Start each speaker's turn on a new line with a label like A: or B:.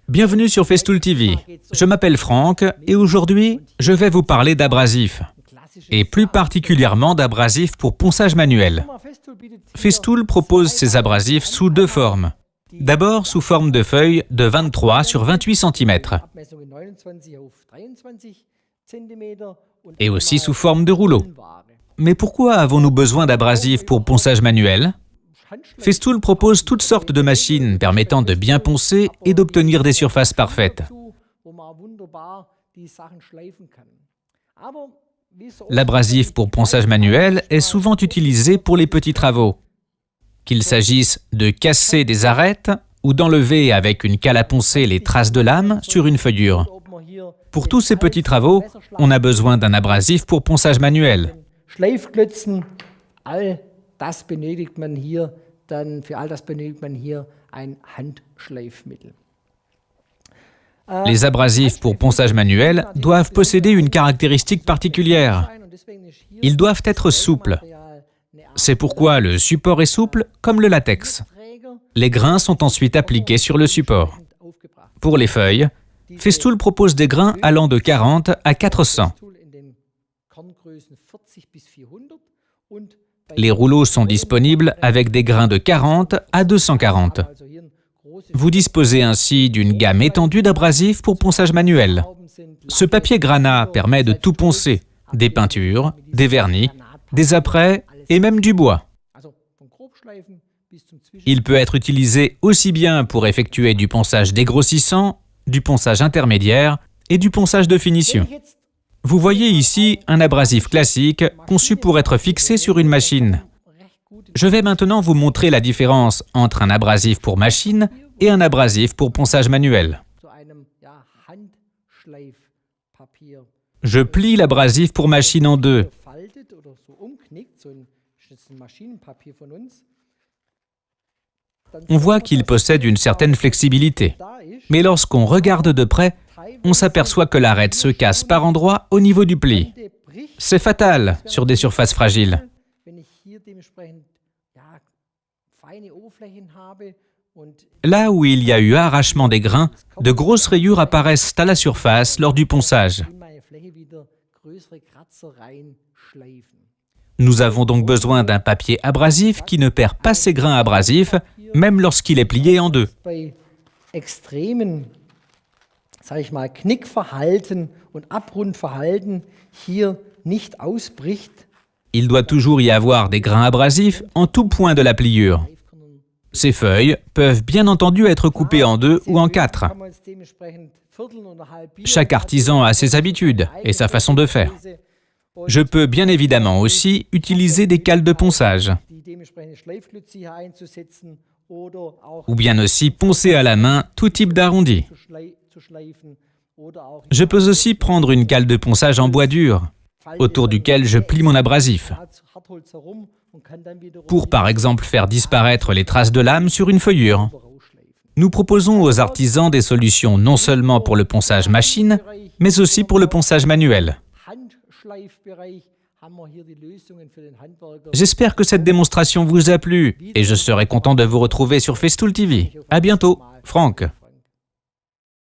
A: Bienvenue sur Festool TV. Je m'appelle Franck et aujourd'hui, je vais vous parler d'abrasifs, et plus particulièrement d'abrasifs pour ponçage manuel. Festool propose ces abrasifs sous deux formes. D'abord sous forme de feuilles de 23 sur 28 cm, et aussi sous forme de rouleau. Mais pourquoi avons-nous besoin d'abrasifs pour ponçage manuel? Festool propose toutes sortes de machines permettant de bien poncer et d'obtenir des surfaces parfaites. L'abrasif pour ponçage manuel est souvent utilisé pour les petits travaux, qu'il s'agisse de casser des arêtes ou d'enlever avec une cale à poncer les traces de lame sur une feuillure. Pour tous ces petits travaux, on a besoin d'un abrasif pour ponçage manuel. Les abrasifs pour ponçage manuel doivent posséder une caractéristique particulière. Ils doivent être souples. C'est pourquoi le support est souple comme le latex. Les grains sont ensuite appliqués sur le support. Pour les feuilles, Festool propose des grains allant de 40 à 400. Les rouleaux sont disponibles avec des grains de 40 à 240. Vous disposez ainsi d'une gamme étendue d'abrasifs pour ponçage manuel. Ce papier granat permet de tout poncer, des peintures, des vernis, des apprêts et même du bois. Il peut être utilisé aussi bien pour effectuer du ponçage dégrossissant, du ponçage intermédiaire et du ponçage de finition. Vous voyez ici un abrasif classique conçu pour être fixé sur une machine. Je vais maintenant vous montrer la différence entre un abrasif pour machine et un abrasif pour ponçage manuel. Je plie l'abrasif pour machine en deux. On voit qu'il possède une certaine flexibilité. Mais lorsqu'on regarde de près, on s'aperçoit que l'arête se casse par endroits au niveau du pli. C'est fatal sur des surfaces fragiles. Là où il y a eu arrachement des grains, de grosses rayures apparaissent à la surface lors du ponçage. Nous avons donc besoin d'un papier abrasif qui ne perd pas ses grains abrasifs, même lorsqu'il est plié en deux. Il doit toujours y avoir des grains abrasifs en tout point de la pliure. Ces feuilles peuvent bien entendu être coupées en deux ou en quatre. Chaque artisan a ses habitudes et sa façon de faire. Je peux bien évidemment aussi utiliser des cales de ponçage, ou bien aussi poncer à la main tout type d'arrondi. Je peux aussi prendre une cale de ponçage en bois dur, autour duquel je plie mon abrasif, pour par exemple faire disparaître les traces de lame sur une feuillure. Nous proposons aux artisans des solutions non seulement pour le ponçage machine, mais aussi pour le ponçage manuel. J'espère que cette démonstration vous a plu et je serai content de vous retrouver sur Festool TV. À bientôt, Franck.